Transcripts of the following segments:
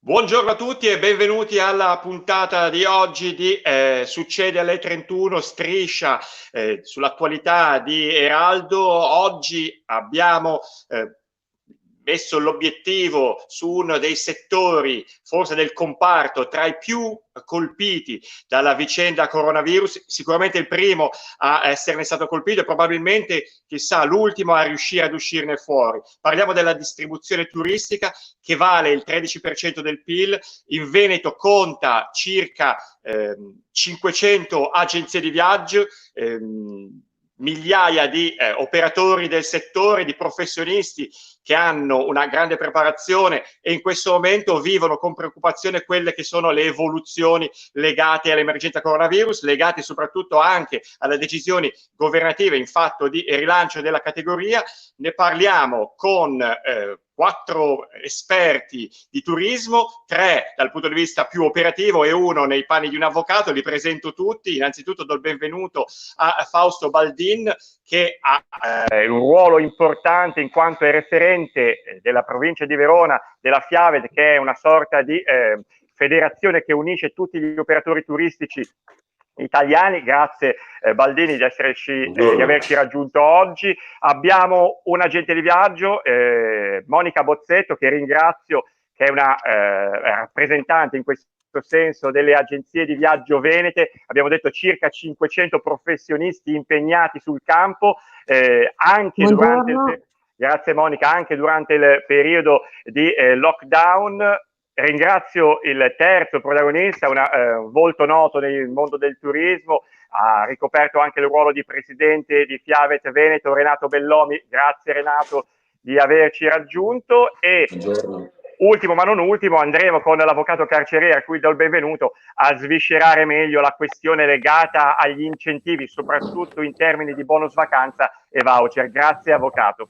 Buongiorno a tutti e benvenuti alla puntata di oggi di Succede alle 31, striscia sull'attualità di Eraldo. Oggi abbiamo messo l'obiettivo su uno dei settori, forse del comparto, tra i più colpiti dalla vicenda coronavirus, sicuramente il primo a esserne stato colpito e probabilmente, chissà, l'ultimo a riuscire ad uscirne fuori. Parliamo della distribuzione turistica che vale il 13% del PIL, in Veneto conta circa 500 agenzie di viaggio, migliaia di operatori del settore, di professionisti che hanno una grande preparazione e in questo momento vivono con preoccupazione quelle che sono le evoluzioni legate all'emergenza coronavirus, legate soprattutto anche alle decisioni governative in fatto di rilancio della categoria. Ne parliamo con 4 esperti di turismo, 3 dal punto di vista più operativo e 1 nei panni di un avvocato. Li presento tutti. Innanzitutto do il benvenuto a Fausto Baldin, che ha un ruolo importante in quanto è referente della provincia di Verona, della FIAVET, che è una sorta di federazione che unisce tutti gli operatori turistici italiani. Grazie Baldini di averci raggiunto oggi. Abbiamo un agente di viaggio, Monica Bozzetto, che ringrazio, che è una rappresentante in questo senso delle agenzie di viaggio venete. Abbiamo detto circa 500 professionisti impegnati sul campo, anche durante il grazie Monica, anche durante il periodo di lockdown. Ringrazio il terzo protagonista, un volto noto nel mondo del turismo, ha ricoperto anche il ruolo di presidente di FIAVET Veneto, Renato Bellomi. Grazie Renato di averci raggiunto. E buongiorno. Ultimo ma non ultimo, andremo con l'avvocato carceriere, a cui do il benvenuto, a sviscerare meglio la questione legata agli incentivi, soprattutto in termini di bonus vacanza e voucher. Grazie avvocato.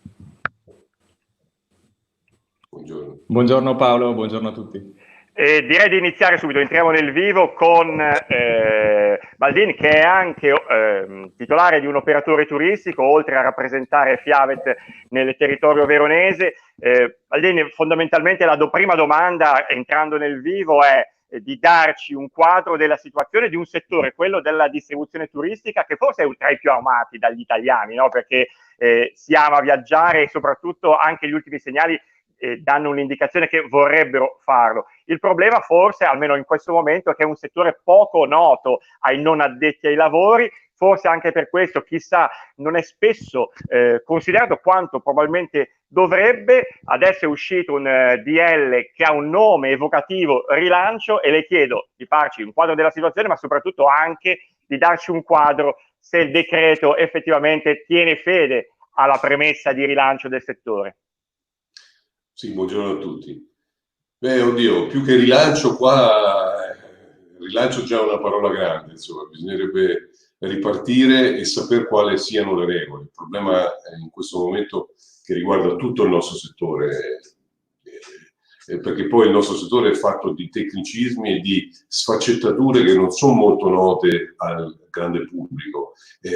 Buongiorno. Buongiorno Paolo, buongiorno a tutti. Direi di iniziare subito, entriamo nel vivo con Baldin, che è anche titolare di un operatore turistico, oltre a rappresentare FIAVET nel territorio veronese. Baldin, fondamentalmente la prima domanda, entrando nel vivo, è di darci un quadro della situazione di un settore, quello della distribuzione turistica, che forse è tra i più amati dagli italiani, no? Perché si ama viaggiare e soprattutto anche gli ultimi segnali danno un'indicazione che vorrebbero farlo. Il problema forse, almeno in questo momento, è che è un settore poco noto ai non addetti ai lavori, forse anche per questo, chissà, non è spesso considerato quanto probabilmente dovrebbe. Adesso è uscito un DL che ha un nome evocativo, rilancio, e le chiedo di farci un quadro della situazione, ma soprattutto anche di darci un quadro se il decreto effettivamente tiene fede alla premessa di rilancio del settore. Sì, buongiorno a tutti. Beh, oddio, più che rilancio qua, rilancio è già una parola grande, insomma, bisognerebbe ripartire e sapere quali siano le regole. Il problema è in questo momento che riguarda tutto il nostro settore, perché poi il nostro settore è fatto di tecnicismi e di sfaccettature che non sono molto note al grande pubblico,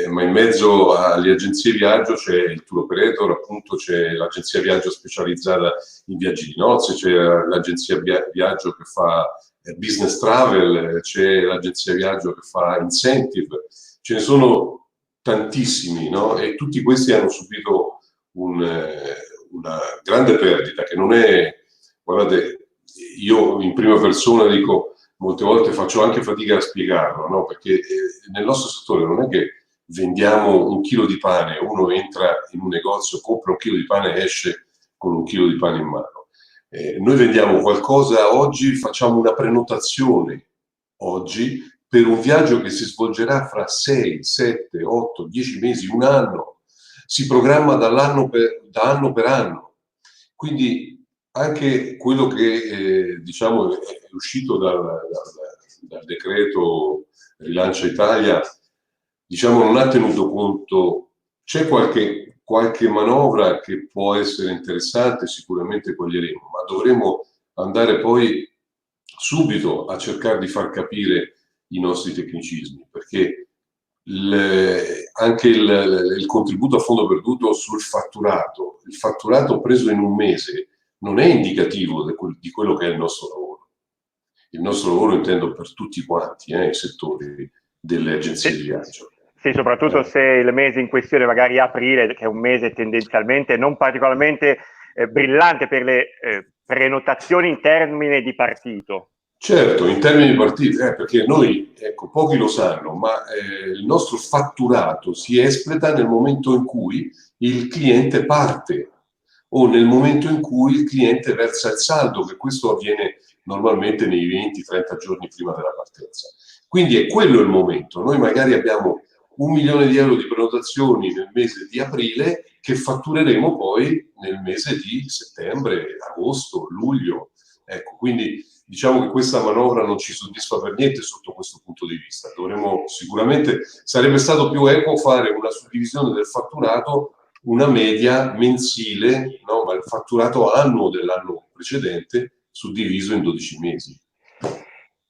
ma in mezzo alle agenzie viaggio c'è il tour operator, appunto c'è l'agenzia viaggio specializzata in viaggi di nozze, c'è l'agenzia viaggio che fa business travel, c'è l'agenzia viaggio che fa incentive, ce ne sono tantissimi, no? E tutti questi hanno subito una grande perdita che non è... Guardate, io in prima persona dico, molte volte faccio anche fatica a spiegarlo, no? Perché nel nostro settore non è che vendiamo un chilo di pane, uno entra in un negozio, compra un chilo di pane e esce con un chilo di pane in mano. Noi vendiamo qualcosa oggi, facciamo una prenotazione oggi per un viaggio che si svolgerà fra 6, 7, 8, 10 mesi, un anno. Si programma da anno per anno. Quindi anche quello che diciamo è uscito dal decreto Rilancio Italia, diciamo, non ha tenuto conto, c'è qualche manovra che può essere interessante, sicuramente coglieremo, ma dovremo andare poi subito a cercare di far capire i nostri tecnicismi, perché anche il contributo a fondo perduto sul fatturato, il fatturato preso in un mese non è indicativo di quello che è il nostro lavoro. il nostro lavoro intendo per tutti quanti, i settori delle agenzie di viaggio. Sì, soprattutto se il mese in questione, magari aprile, che è un mese tendenzialmente non particolarmente brillante per le prenotazioni in termini di partito. Certo, in termini di partite, perché noi, ecco, pochi lo sanno, ma il nostro fatturato si espleta nel momento in cui il cliente parte o nel momento in cui il cliente versa il saldo, che questo avviene normalmente nei 20-30 giorni prima della partenza. Quindi è quello il momento. Noi magari abbiamo 1 milione di euro di prenotazioni nel mese di aprile che fattureremo poi nel mese di settembre, agosto, luglio. Ecco, quindi diciamo che questa manovra non ci soddisfa per niente sotto questo punto di vista. Dovremmo sicuramente, sarebbe stato più equo fare una suddivisione del fatturato, una media mensile, no? Ma il fatturato annuo dell'anno precedente suddiviso in 12 mesi.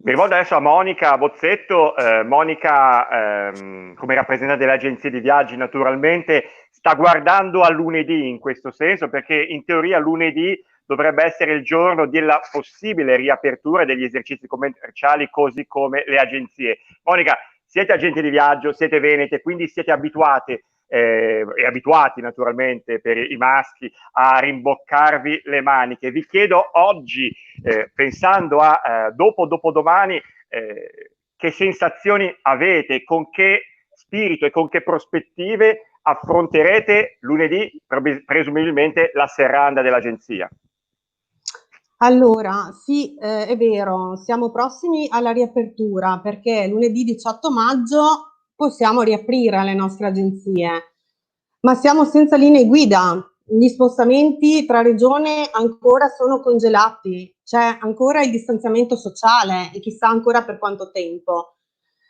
Mi rivolgo adesso a Monica Bozzetto. Monica, come rappresentante delle agenzie di viaggi, naturalmente sta guardando a lunedì in questo senso, perché in teoria lunedì dovrebbe essere il giorno della possibile riapertura degli esercizi commerciali, così come le agenzie. Monica, siete agenti di viaggio, siete venete, quindi siete abituate e abituati naturalmente per i maschi a rimboccarvi le maniche. Vi chiedo oggi, pensando a dopodomani, che sensazioni avete, con che spirito e con che prospettive affronterete lunedì presumibilmente la serranda dell'agenzia? Allora, sì, è vero, siamo prossimi alla riapertura perché lunedì 18 maggio possiamo riaprire le nostre agenzie, ma siamo senza linee guida. Gli spostamenti tra regione ancora sono congelati, c'è ancora il distanziamento sociale e chissà ancora per quanto tempo,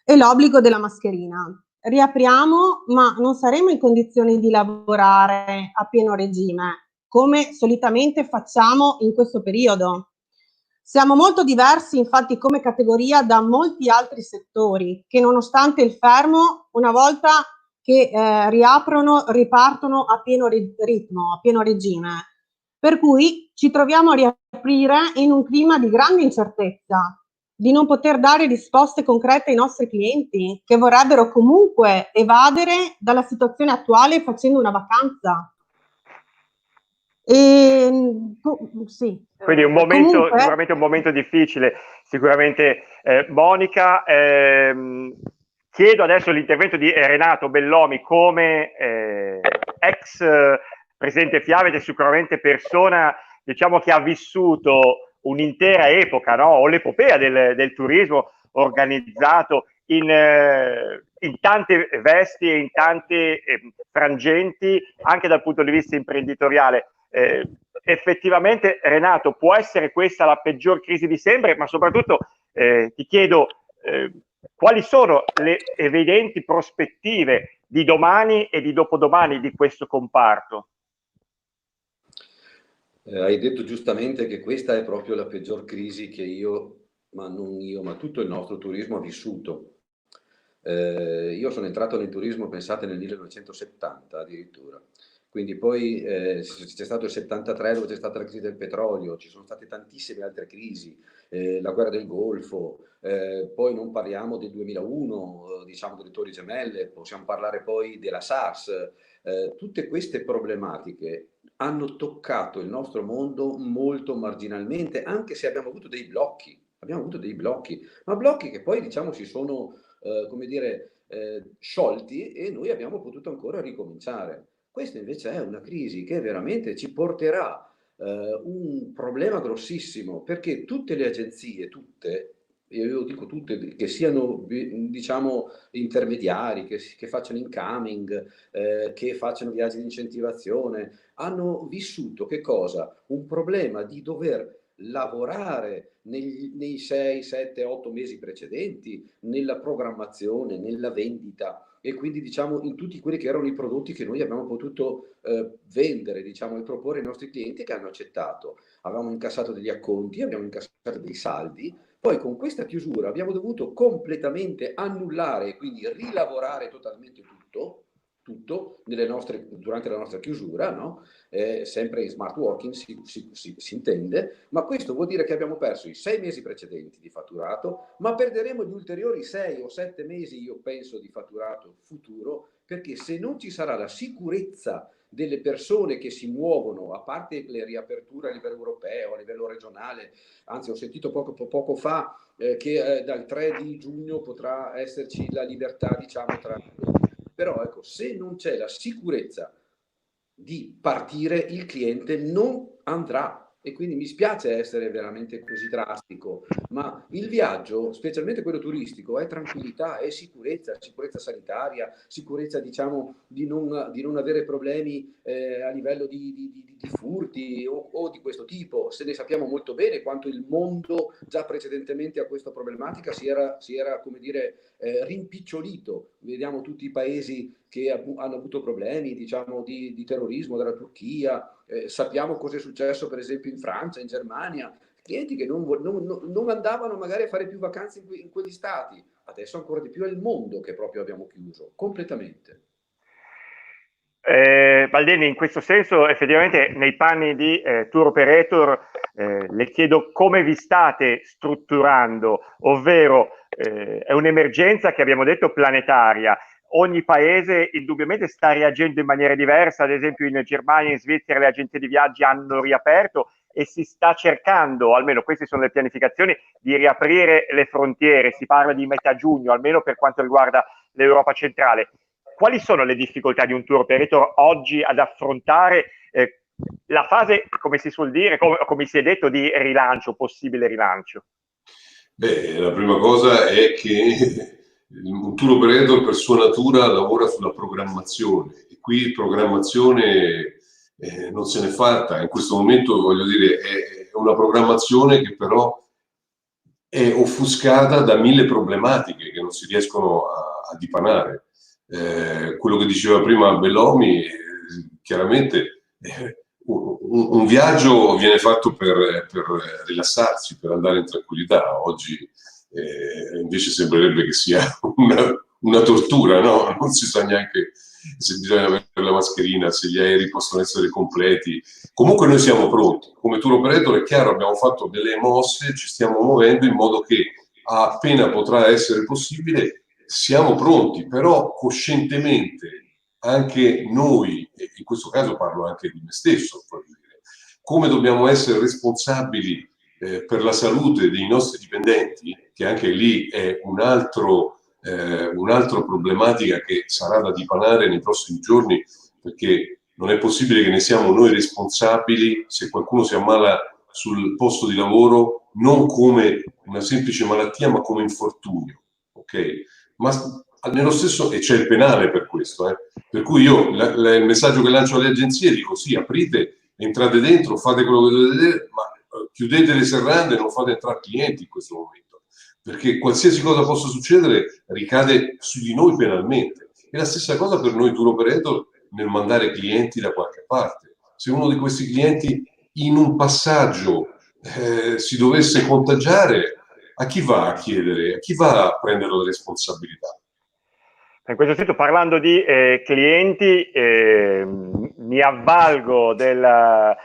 e l'obbligo della mascherina. Riapriamo, ma non saremo in condizioni di lavorare a pieno regime, come solitamente facciamo in questo periodo. Siamo molto diversi infatti come categoria da molti altri settori che nonostante il fermo, una volta che riaprono, ripartono a pieno ritmo, a pieno regime. Per cui ci troviamo a riaprire in un clima di grande incertezza, di non poter dare risposte concrete ai nostri clienti che vorrebbero comunque evadere dalla situazione attuale facendo una vacanza. Sì. Quindi un momento, sicuramente un momento difficile, sicuramente. Monica, chiedo adesso l'intervento di Renato Bellomi come ex presidente FIAVET, sicuramente persona, diciamo, che ha vissuto un'intera epoca, no? O l'epopea del turismo organizzato in tante vesti e in tante frangenti, anche dal punto di vista imprenditoriale. Effettivamente, Renato, può essere questa la peggior crisi di sempre, ma soprattutto ti chiedo quali sono le evidenti prospettive di domani e di dopodomani di questo comparto? Hai detto giustamente che questa è proprio la peggior crisi che ma non io, ma tutto il nostro turismo ha vissuto. Io sono entrato nel turismo, pensate, nel 1970 addirittura. Quindi poi c'è stato il 73 dove c'è stata la crisi del petrolio, ci sono state tantissime altre crisi, la guerra del Golfo, poi non parliamo del 2001, diciamo delle Torri Gemelle, possiamo parlare poi della SARS. Tutte queste problematiche hanno toccato il nostro mondo molto marginalmente, anche se abbiamo avuto dei blocchi, ma blocchi che poi diciamo si sono, come dire, sciolti e noi abbiamo potuto ancora ricominciare. Questa invece è una crisi che veramente ci porterà un problema grossissimo, perché tutte le agenzie, io dico tutte, che siano diciamo intermediari, che facciano incoming, che facciano viaggi di incentivazione, hanno vissuto che cosa? Un problema di dover lavorare nei 6, 7, 8 mesi precedenti, nella programmazione, nella vendita e quindi diciamo in tutti quelli che erano i prodotti che noi abbiamo potuto vendere, diciamo, e proporre ai nostri clienti che hanno accettato. Avevamo incassato degli acconti, abbiamo incassato dei saldi, poi con questa chiusura abbiamo dovuto completamente annullare e quindi rilavorare totalmente tutto, tutto durante la nostra chiusura, no? Sempre in smart working si intende, ma questo vuol dire che abbiamo perso i 6 mesi precedenti di fatturato, ma perderemo gli ulteriori 6 o 7 mesi, io penso, di fatturato futuro, perché se non ci sarà la sicurezza delle persone che si muovono, a parte le riaperture a livello europeo, a livello regionale, anzi ho sentito poco fa che dal 3 di giugno potrà esserci la libertà, diciamo, però ecco, se non c'è la sicurezza di partire, il cliente non andrà. E quindi mi spiace essere veramente così drastico, ma il viaggio, specialmente quello turistico, è tranquillità, è sicurezza sanitaria, sicurezza, diciamo, di non avere problemi a livello di furti o di questo tipo. Se ne sappiamo molto bene quanto il mondo già precedentemente a questa problematica si era come dire, rimpicciolito. Vediamo tutti i paesi che hanno avuto problemi, diciamo, di terrorismo, dalla Turchia. Sappiamo cosa è successo per esempio in Francia, in Germania, clienti che non andavano magari a fare più vacanze in quegli stati. Adesso ancora di più è il mondo che proprio abbiamo chiuso completamente. Baldini, in questo senso effettivamente nei panni di tour operator le chiedo come vi state strutturando, ovvero è un'emergenza che abbiamo detto planetaria. Ogni paese indubbiamente sta reagendo in maniera diversa, ad esempio in Germania e in Svizzera le agenzie di viaggi hanno riaperto e si sta cercando, almeno queste sono le pianificazioni, di riaprire le frontiere, si parla di metà giugno, almeno per quanto riguarda l'Europa centrale. Quali sono le difficoltà di un tour operator oggi ad affrontare la fase, come si suol dire, come si è detto, di rilancio, possibile rilancio? Beh, la prima cosa è che un tour operator per sua natura lavora sulla programmazione e qui programmazione non se n'è fatta. In questo momento, voglio dire, è una programmazione che però è offuscata da 1000 problematiche che non si riescono a dipanare. Quello che diceva prima Bellomi, chiaramente un viaggio viene fatto per rilassarsi, per andare in tranquillità. Oggi invece sembrerebbe che sia una tortura, no? Non si sa neanche se bisogna avere la mascherina, se gli aerei possono essere completi. Comunque noi siamo pronti. Come tour operator è chiaro, abbiamo fatto delle mosse, ci stiamo muovendo in modo che appena potrà essere possibile siamo pronti, però coscientemente anche noi, e in questo caso parlo anche di me stesso, come dobbiamo essere responsabili per la salute dei nostri dipendenti, che anche lì è un'altra problematica che sarà da dipanare nei prossimi giorni, perché non è possibile che ne siamo noi responsabili se qualcuno si ammala sul posto di lavoro, non come una semplice malattia, ma come infortunio, ok? Ma nello stesso, e c'è il penale per questo, per cui io il messaggio che lancio alle agenzie dico sì, aprite, entrate dentro, fate quello che dovete vedere, ma chiudete le serrande e non fate entrare clienti in questo momento, perché qualsiasi cosa possa succedere ricade su di noi penalmente. E la stessa cosa per noi tour operator nel mandare clienti da qualche parte. Se uno di questi clienti in un passaggio si dovesse contagiare, a chi va a chiedere, a chi va a prendere la responsabilità? In questo senso, parlando di clienti, mi avvalgo della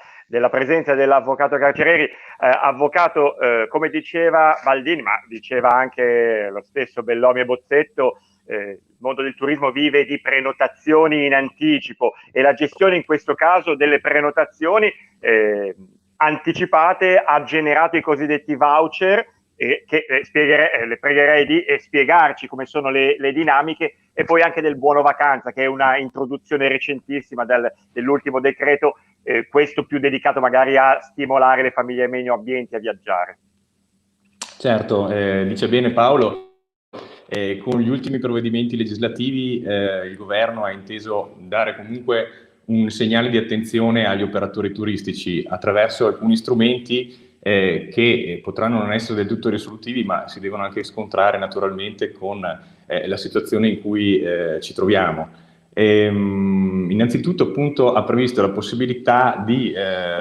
presenza dell'avvocato Carcereri. Avvocato, come diceva Baldini, ma diceva anche lo stesso Bellomi e Bozzetto, il mondo del turismo vive di prenotazioni in anticipo e la gestione in questo caso delle prenotazioni anticipate ha generato i cosiddetti voucher, che le pregherei di spiegarci come sono le dinamiche, e poi anche del buono vacanza, che è una introduzione recentissima dell'ultimo decreto, questo più dedicato magari a stimolare le famiglie meno abbienti a viaggiare. Certo, dice bene Paolo. Con gli ultimi provvedimenti legislativi il governo ha inteso dare comunque un segnale di attenzione agli operatori turistici attraverso alcuni strumenti che potranno non essere del tutto risolutivi, ma si devono anche scontrare naturalmente con la situazione in cui ci troviamo. Innanzitutto appunto ha previsto la possibilità di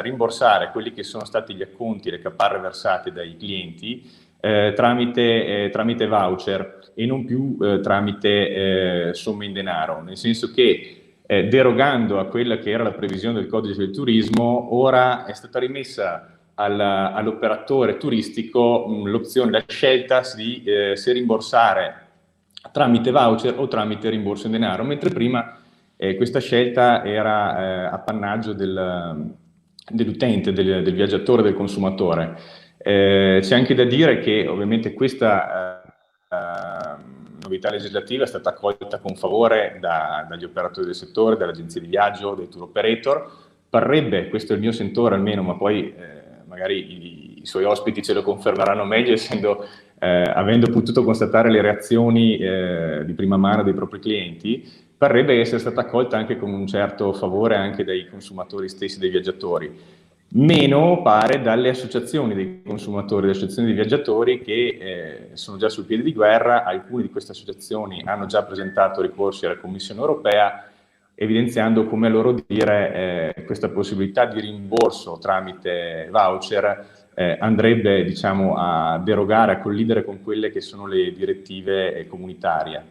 rimborsare quelli che sono stati gli acconti, le caparre versate dai clienti tramite voucher e non più tramite somme in denaro, nel senso che derogando a quella che era la previsione del codice del turismo, ora è stata rimessa all'operatore turistico l'opzione, la scelta di se rimborsare tramite voucher o tramite rimborso in denaro, mentre prima questa scelta era appannaggio dell'utente, del viaggiatore, del consumatore. C'è anche da dire che ovviamente questa novità legislativa è stata accolta con favore dagli operatori del settore, dalle agenzie di viaggio, dai tour operator. Parrebbe, questo è il mio sentore almeno, ma poi magari i suoi ospiti ce lo confermeranno meglio, avendo potuto constatare le reazioni di prima mano dei propri clienti, parrebbe essere stata accolta anche con un certo favore anche dai consumatori stessi, dei viaggiatori. Meno pare dalle associazioni dei consumatori, delle associazioni dei viaggiatori che sono già sul piede di guerra. Alcune di queste associazioni hanno già presentato ricorsi alla Commissione europea, evidenziando come a loro dire questa possibilità di rimborso tramite voucher andrebbe, diciamo, a derogare, a collidere con quelle che sono le direttive comunitarie.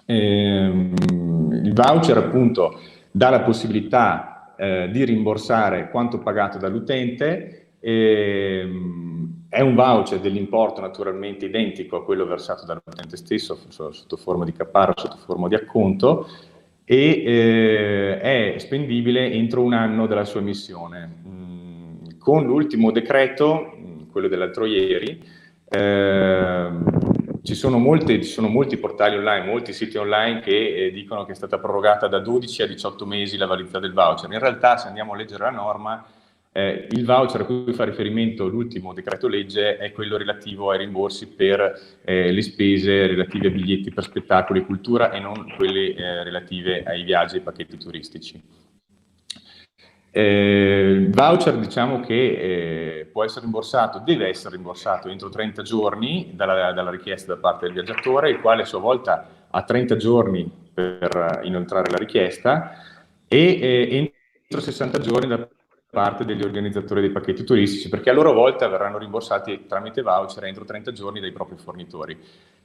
Il voucher appunto dà la possibilità di rimborsare quanto pagato dall'utente, è un voucher dell'importo naturalmente identico a quello versato dall'utente stesso sotto forma di caparra, sotto forma di acconto, e è spendibile entro un anno dalla sua emissione. Con l'ultimo decreto, quello dell'altro ieri, ci sono molti portali online, molti siti online che dicono che è stata prorogata da 12 a 18 mesi la validità del voucher. In realtà, se andiamo a leggere la norma, il voucher a cui fa riferimento l'ultimo decreto legge è quello relativo ai rimborsi per le spese relative a biglietti per spettacoli e cultura e non quelle relative ai viaggi e ai pacchetti turistici. Il voucher, diciamo che può essere rimborsato, deve essere rimborsato entro 30 giorni dalla richiesta da parte del viaggiatore, il quale a sua volta ha 30 giorni per inoltrare la richiesta, e entro 60 giorni da parte degli organizzatori dei pacchetti turistici, perché a loro volta verranno rimborsati tramite voucher entro 30 giorni dai propri fornitori.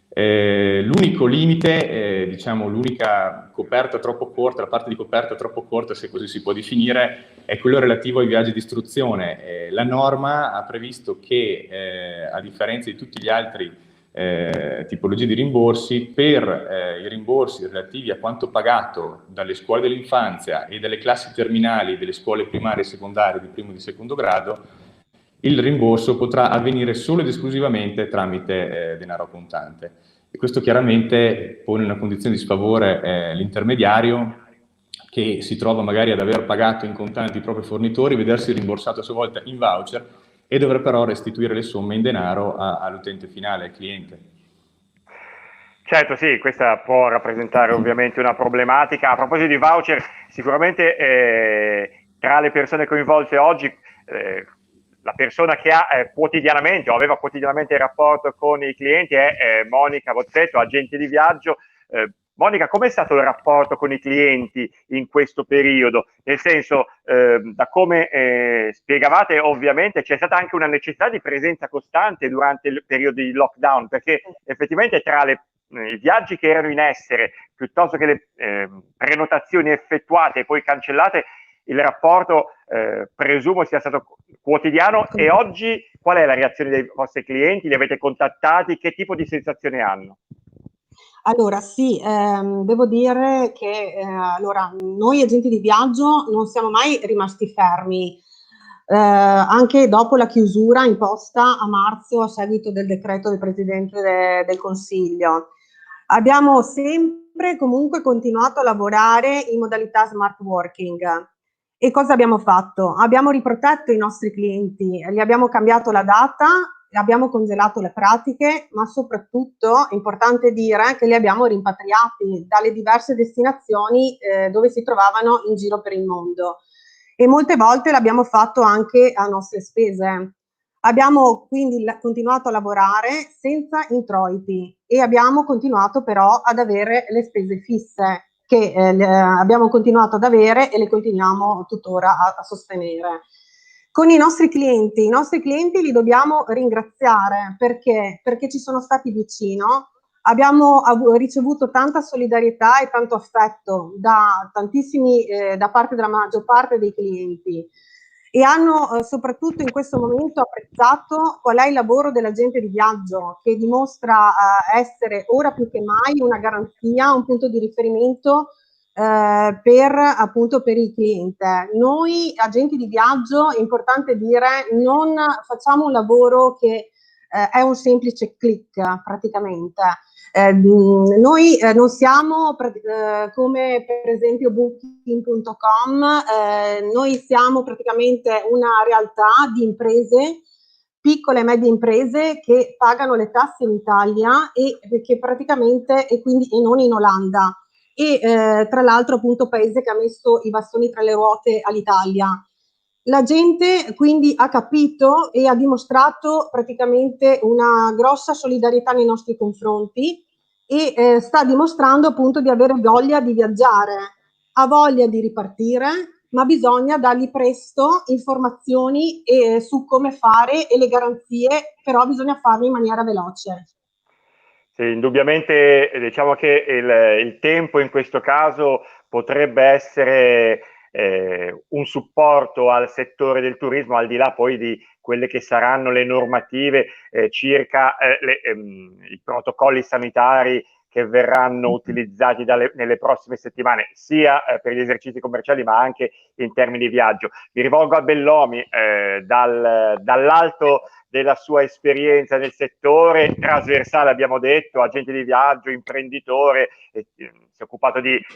L'unico limite, diciamo l'unica coperta troppo corta, la parte di coperta troppo corta, se così si può definire, è quello relativo ai viaggi di istruzione. La norma ha previsto che, a differenza di tutti gli altri tipologie di rimborsi, per i rimborsi relativi a quanto pagato dalle scuole dell'infanzia e dalle classi terminali delle scuole primarie e secondarie di primo e di secondo grado, il rimborso potrà avvenire solo ed esclusivamente tramite denaro contante. E questo chiaramente pone in una condizione di sfavore l'intermediario, che si trova magari ad aver pagato in contanti i propri fornitori, vedersi rimborsato a sua volta in voucher e dovrà però restituire le somme in denaro all'utente finale, al cliente. Certo, sì, questa può rappresentare ovviamente una problematica. A proposito di voucher, sicuramente tra le persone coinvolte oggi, la persona che ha quotidianamente o aveva quotidianamente il rapporto con i clienti è Monica Bozzetto, agente di viaggio. Monica, com'è stato il rapporto con i clienti in questo periodo? Nel senso, da come spiegavate, ovviamente c'è stata anche una necessità di presenza costante durante il periodo di lockdown, perché effettivamente tra i viaggi che erano in essere, piuttosto che le prenotazioni effettuate e poi cancellate, il rapporto presumo sia stato quotidiano. E oggi qual è la reazione dei vostri clienti? Li avete contattati? Che tipo di sensazione hanno? Allora sì, devo dire che allora, noi agenti di viaggio non siamo mai rimasti fermi, anche dopo la chiusura imposta a marzo a seguito del decreto del Presidente del Consiglio. Abbiamo sempre comunque continuato a lavorare in modalità smart working. E cosa abbiamo fatto? Abbiamo riprotetto i nostri clienti, gli abbiamo cambiato la data, abbiamo congelato le pratiche, ma soprattutto è importante dire che li abbiamo rimpatriati dalle diverse destinazioni dove si trovavano in giro per il mondo, e molte volte l'abbiamo fatto anche a nostre spese. Abbiamo quindi continuato a lavorare senza introiti e abbiamo continuato però ad avere le spese fisse che abbiamo continuato ad avere e le continuiamo tuttora a sostenere. Con i nostri clienti li dobbiamo ringraziare perché ci sono stati vicino, abbiamo ricevuto tanta solidarietà e tanto affetto da parte della maggior parte dei clienti e hanno soprattutto in questo momento apprezzato qual è il lavoro dell'agente di viaggio, che dimostra essere ora più che mai una garanzia, un punto di riferimento per il cliente. Noi agenti di viaggio, è importante dire, non facciamo un lavoro che è un semplice click praticamente. Noi non siamo come per esempio Booking.com, noi siamo praticamente una realtà di imprese, piccole e medie imprese che pagano le tasse in Italia e che praticamente e non in Olanda. E tra l'altro appunto paese che ha messo i bastoni tra le ruote all'Italia. La gente quindi ha capito e ha dimostrato praticamente una grossa solidarietà nei nostri confronti e sta dimostrando appunto di avere voglia di viaggiare, ha voglia di ripartire, ma bisogna dargli presto informazioni su come fare e le garanzie, però bisogna farlo in maniera veloce. Sì, indubbiamente diciamo che il tempo in questo caso potrebbe essere un supporto al settore del turismo, al di là poi di quelle che saranno le normative circa i protocolli sanitari che verranno utilizzati nelle prossime settimane, sia per gli esercizi commerciali ma anche in termini di viaggio. Mi rivolgo a Bellomi dall'alto della sua esperienza nel settore trasversale, abbiamo detto, agente di viaggio, imprenditore,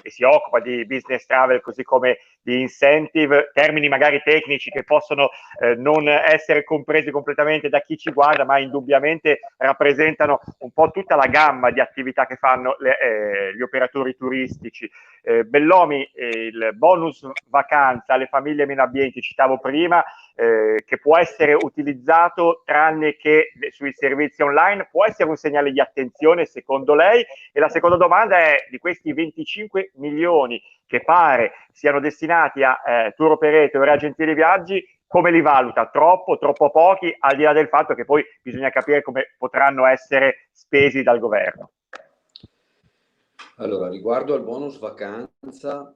si occupa di business travel così come di incentive, termini magari tecnici che possono non essere compresi completamente da chi ci guarda, ma indubbiamente rappresentano un po' tutta la gamma di attività che fanno gli operatori turistici. Bellomi, il bonus vacanza alle famiglie meno abbienti, citavo prima, che può essere utilizzato tranne che sui servizi online, può essere un segnale di attenzione secondo lei? E la seconda domanda è: di questi 25 milioni che pare siano destinati a tour operator e agenzie di viaggi, come li valuta? Troppo, troppo pochi, al di là del fatto che poi bisogna capire come potranno essere spesi dal governo? Allora, riguardo al bonus vacanza,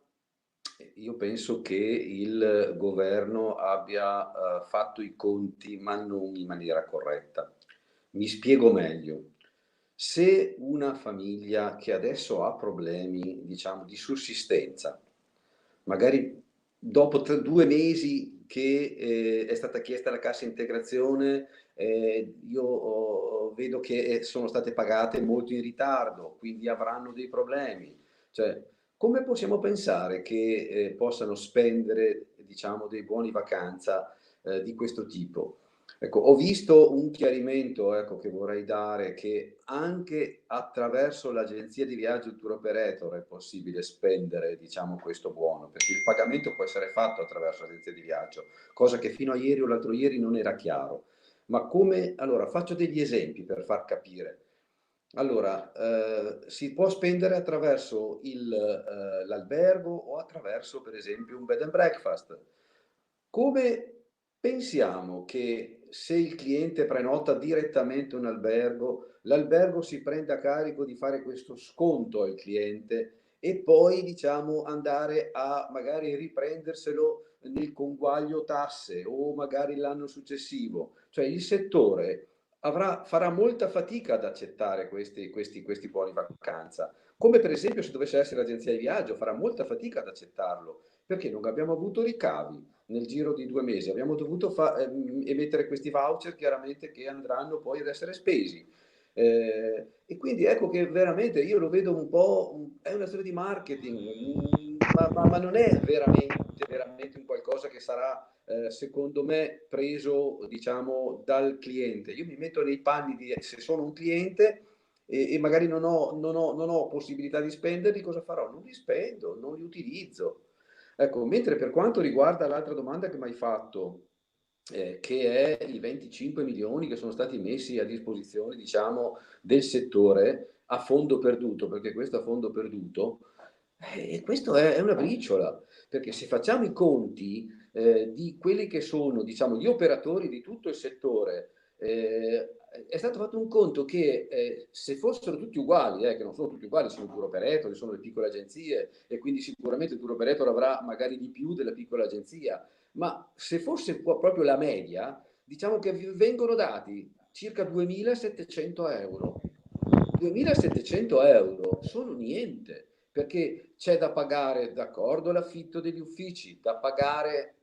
io penso che il governo abbia fatto i conti, ma non in maniera corretta. Mi spiego meglio. Se una famiglia che adesso ha problemi, diciamo, di sussistenza, magari dopo 2 mesi che è stata chiesta la cassa integrazione, io vedo che sono state pagate molto in ritardo, quindi avranno dei problemi. Cioè, come possiamo pensare che possano spendere, diciamo, dei buoni vacanza di questo tipo? Ecco, ho visto un chiarimento, ecco, che vorrei dare, che anche attraverso l'agenzia di viaggio il tour operator è possibile spendere, diciamo, questo buono, perché il pagamento può essere fatto attraverso l'agenzia di viaggio, cosa che fino a ieri o l'altro ieri non era chiaro. Ma come? Allora, faccio degli esempi per far capire. Allora, si può spendere attraverso l'albergo o attraverso, per esempio, un bed and breakfast. Come pensiamo che se il cliente prenota direttamente un albergo, l'albergo si prende a carico di fare questo sconto al cliente e poi, diciamo, andare a magari riprenderselo nel conguaglio tasse o magari l'anno successivo? Cioè il settore farà molta fatica ad accettare questi buoni vacanza, come per esempio se dovesse essere l'agenzia di viaggio farà molta fatica ad accettarlo, perché non abbiamo avuto ricavi nel giro di 2 mesi, abbiamo dovuto emettere questi voucher chiaramente che andranno poi ad essere spesi. E quindi ecco che veramente io lo vedo un po', è una storia di marketing, ma non è veramente un qualcosa che sarà secondo me preso, diciamo, dal cliente. Io mi metto nei panni di se sono un cliente e magari non ho possibilità di spenderli, cosa farò? Non li spendo, non li utilizzo. Ecco, mentre per quanto riguarda l'altra domanda che mi hai fatto, che è i 25 milioni che sono stati messi a disposizione, diciamo, del settore a fondo perduto, perché questo a fondo perduto, questo è una briciola, perché se facciamo i conti, di quelli che sono, diciamo, gli operatori di tutto il settore, è stato fatto un conto che se fossero tutti uguali, che non sono tutti uguali, sono tour operator, sono le piccole agenzie, e quindi sicuramente il tour operator avrà magari di più della piccola agenzia, ma se fosse proprio la media, diciamo che vengono dati circa 2.700 euro. 2.700 euro sono niente, perché c'è da pagare, d'accordo, l'affitto degli uffici, da pagare,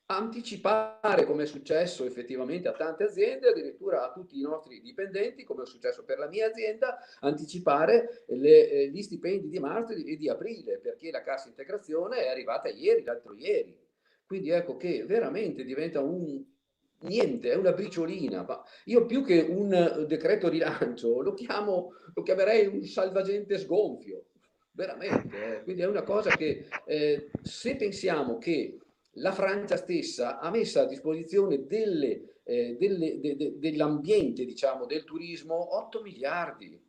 anticipare, come è successo effettivamente a tante aziende, addirittura a tutti i nostri dipendenti, come è successo per la mia azienda, anticipare gli stipendi di marzo e di aprile, perché la cassa integrazione è arrivata ieri, l'altro ieri. Quindi ecco che veramente diventa niente, è una briciolina. Ma io più che un decreto rilancio lo chiamerei un salvagente sgonfio, veramente. Quindi è una cosa che se pensiamo che la Francia stessa ha messo a disposizione dell'ambiente, diciamo, del turismo 8 miliardi,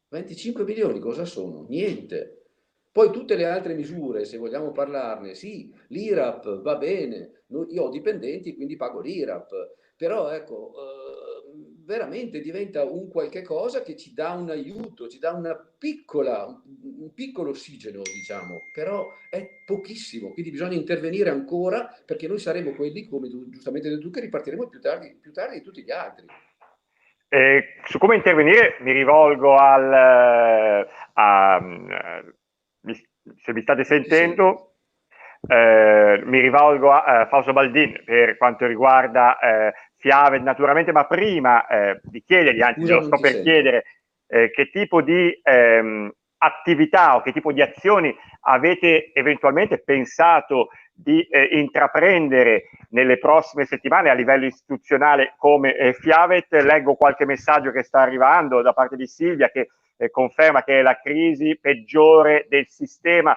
25 milioni cosa sono? Niente. Poi tutte le altre misure, se vogliamo parlarne, sì, l'IRAP va bene, io ho dipendenti quindi pago l'IRAP, però ecco, veramente diventa un qualche cosa che ci dà un aiuto, ci dà un piccolo ossigeno, diciamo, però è pochissimo, quindi bisogna intervenire ancora, perché noi saremo quelli, come giustamente detto tu, che ripartiremo più tardi di tutti gli altri. Su come intervenire mi rivolgo se mi state sentendo, mi rivolgo a Fausto Baldin per quanto riguarda Fiavet naturalmente, ma prima di chiedergli, anzi glielo sto per chiedere, che tipo di attività o che tipo di azioni avete eventualmente pensato di intraprendere nelle prossime settimane a livello istituzionale come Fiavet. Leggo qualche messaggio che sta arrivando da parte di Silvia che conferma che è la crisi peggiore del sistema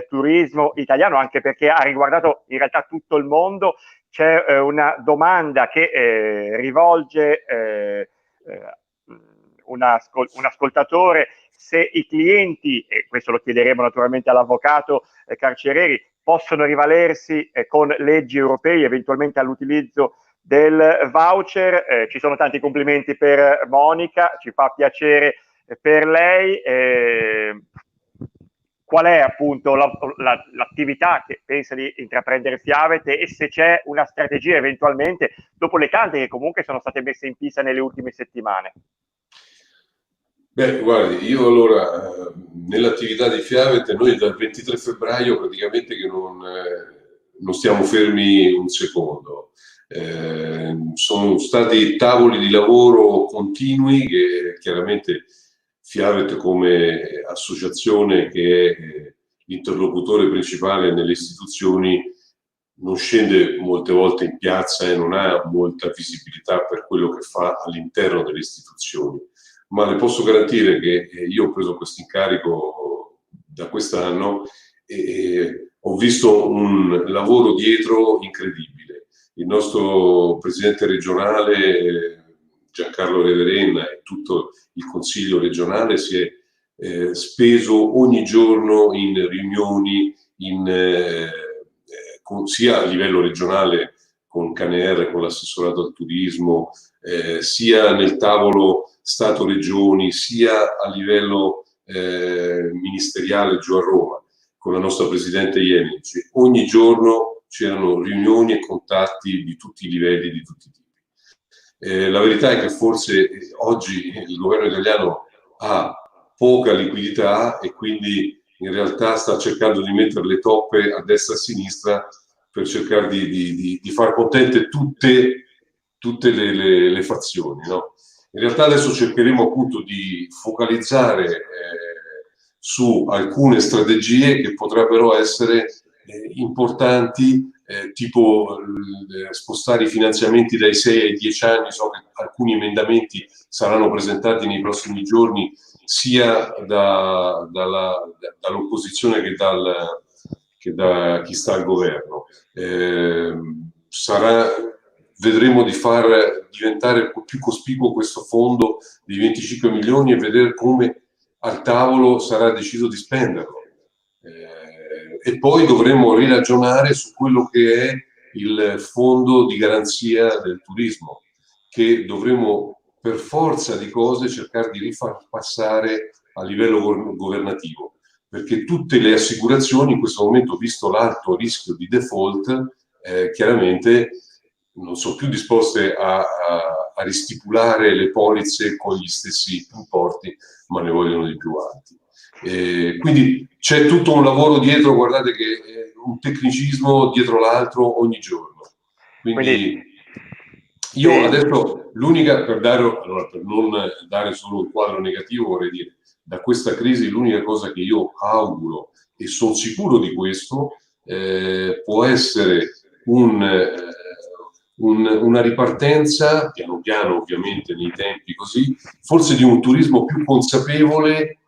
turismo italiano, anche perché ha riguardato in realtà tutto il mondo. C'è una domanda che rivolge un ascoltatore: se i clienti, e questo lo chiederemo naturalmente all'avvocato Carcereri, possono rivalersi con leggi europee eventualmente all'utilizzo del voucher. Ci sono tanti complimenti per Monica, ci fa piacere per lei. Qual è appunto l'attività che pensa di intraprendere Fiavet, e se c'è una strategia eventualmente dopo le tante che comunque sono state messe in pista nelle ultime settimane? Beh, guardi, io allora nell'attività di Fiavet noi dal 23 febbraio praticamente che non stiamo fermi un secondo. Sono stati tavoli di lavoro continui che chiaramente Fiavet come associazione che è l'interlocutore principale nelle istituzioni non scende molte volte in piazza e non ha molta visibilità per quello che fa all'interno delle istituzioni, ma le posso garantire che io ho preso questo incarico da quest'anno e ho visto un lavoro dietro incredibile. Il nostro presidente regionale Giancarlo Reverenna e tutto il consiglio regionale si è speso ogni giorno in riunioni sia a livello regionale con CANER, con l'assessorato al turismo, sia nel tavolo Stato-Regioni, sia a livello ministeriale giù a Roma, con la nostra Presidente Ienici. Ogni giorno c'erano riunioni e contatti di tutti i livelli, di tutti i tipi. La verità è che forse oggi il governo italiano ha poca liquidità e quindi in realtà sta cercando di mettere le toppe a destra e a sinistra per cercare di far contente tutte le fazioni, no? In realtà adesso cercheremo appunto di focalizzare su alcune strategie che potrebbero essere importanti, tipo spostare i finanziamenti dai 6 ai 10 anni. So che alcuni emendamenti saranno presentati nei prossimi giorni sia dall'opposizione che da chi sta al governo. Vedremo di far diventare più cospicuo questo fondo di 25 milioni e vedere come al tavolo sarà deciso di spenderlo. E poi dovremmo riragionare su quello che è il fondo di garanzia del turismo, che dovremmo per forza di cose cercare di rifar passare a livello governativo, perché tutte le assicurazioni in questo momento, visto l'alto rischio di default, chiaramente non sono più disposte a ristipulare le polizze con gli stessi importi, ma ne vogliono di più alti. Quindi c'è tutto un lavoro dietro, guardate che è un tecnicismo dietro l'altro ogni giorno. Quindi io adesso l'unica, per non dare solo il quadro negativo, vorrei dire, da questa crisi l'unica cosa che io auguro, e sono sicuro di questo, può essere una ripartenza, piano piano ovviamente nei tempi così, forse di un turismo più consapevole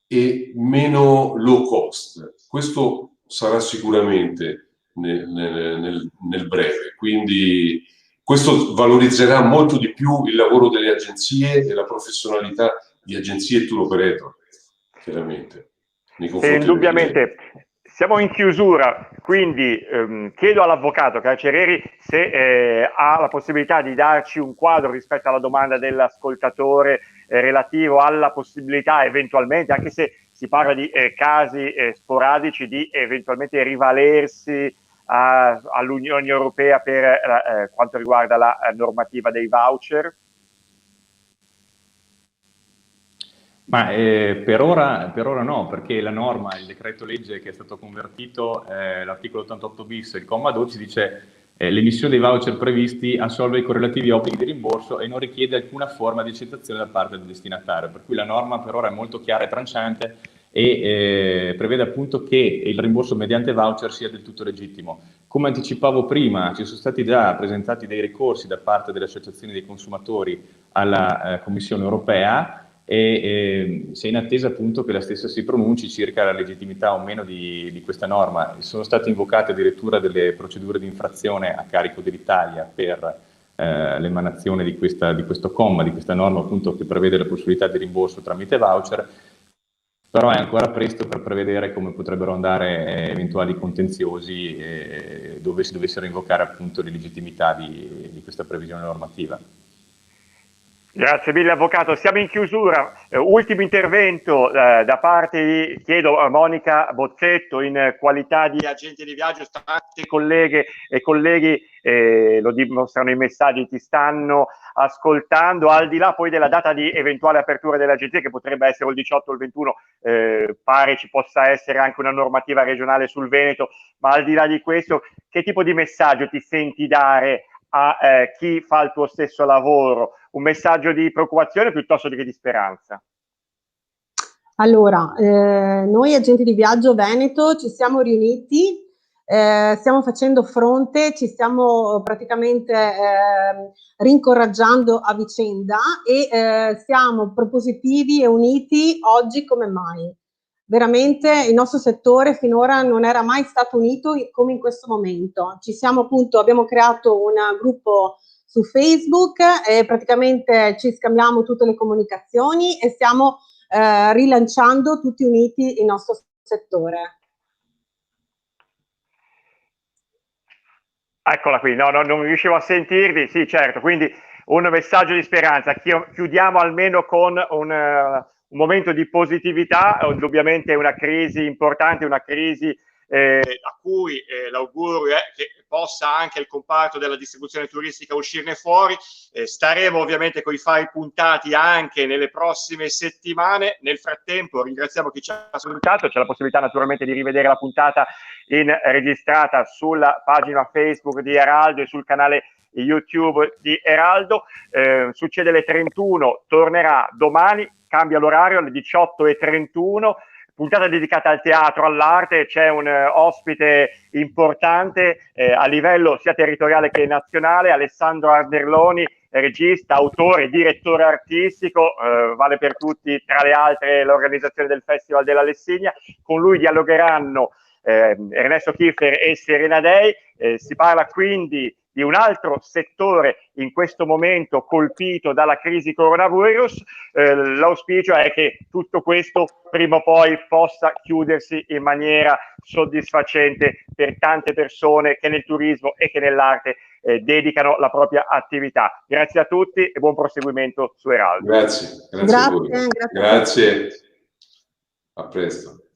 e meno low cost. Questo sarà sicuramente nel breve, quindi questo valorizzerà molto di più il lavoro delle agenzie e la professionalità di agenzie e tour operator, chiaramente. Indubbiamente. Siamo in chiusura, quindi chiedo all'avvocato Carcereri se ha la possibilità di darci un quadro rispetto alla domanda dell'ascoltatore relativo alla possibilità eventualmente, anche se si parla di casi sporadici, di eventualmente rivalersi all'Unione Europea per quanto riguarda la normativa dei voucher. Ma per ora no, perché la norma, il decreto legge che è stato convertito, l'articolo 88 bis, il comma 12 dice l'emissione dei voucher previsti assolve i correlativi obblighi di rimborso e non richiede alcuna forma di accettazione da parte del destinatario, per cui la norma per ora è molto chiara e tranciante e prevede appunto che il rimborso mediante voucher sia del tutto legittimo. Come anticipavo prima, ci sono stati già presentati dei ricorsi da parte delle associazioni dei consumatori alla Commissione europea, e si è in attesa appunto che la stessa si pronunci circa la legittimità o meno di questa norma. Sono state invocate addirittura delle procedure di infrazione a carico dell'Italia per l'emanazione di questo comma, di questa norma appunto che prevede la possibilità di rimborso tramite voucher, però è ancora presto per prevedere come potrebbero andare eventuali contenziosi dove si dovessero invocare appunto l'illegittimità di questa previsione normativa. Grazie mille avvocato, siamo in chiusura, ultimo intervento da parte di, chiedo a Monica Bozzetto in qualità di agente di viaggio, tante colleghe e colleghi lo dimostrano i messaggi, ti stanno ascoltando, al di là poi della data di eventuale apertura delle agenzie che potrebbe essere il 18 o il 21, pare ci possa essere anche una normativa regionale sul Veneto, ma al di là di questo che tipo di messaggio ti senti dare a chi fa il tuo stesso lavoro? Un messaggio di preoccupazione piuttosto che di speranza? Allora, noi agenti di viaggio Veneto ci siamo riuniti, stiamo facendo fronte, ci stiamo praticamente rincoraggiando a vicenda e siamo propositivi e uniti oggi come mai. Veramente il nostro settore finora non era mai stato unito come in questo momento. Ci siamo appunto, abbiamo creato un gruppo su Facebook e praticamente ci scambiamo tutte le comunicazioni e stiamo rilanciando tutti uniti il nostro settore. Eccola qui, no, non riuscivo a sentirvi, sì certo, quindi un messaggio di speranza, chiudiamo almeno con un momento di positività, indubbiamente è una crisi importante, una crisi a cui l'augurio è che possa anche il comparto della distribuzione turistica uscirne fuori. Staremo ovviamente con i fari puntati anche nelle prossime settimane. Nel frattempo ringraziamo chi ci ha ascoltato, c'è la possibilità naturalmente di rivedere la puntata registrata sulla pagina Facebook di Eraldo e sul canale YouTube di Eraldo. Succede alle 31, tornerà domani, cambia l'orario alle 18:31, puntata dedicata al teatro, all'arte, c'è un ospite importante a livello sia territoriale che nazionale, Alessandro Arderloni, regista, autore, direttore artistico, vale per tutti, tra le altre l'organizzazione del Festival della Lessigna. Con lui dialogheranno Ernesto Kiffer e Serena Dei. Si parla quindi di un altro settore in questo momento colpito dalla crisi coronavirus. L'auspicio è che tutto questo prima o poi possa chiudersi in maniera soddisfacente per tante persone che nel turismo e che nell'arte dedicano la propria attività. Grazie a tutti e buon proseguimento su Eraldo. Grazie a voi. Grazie. A presto.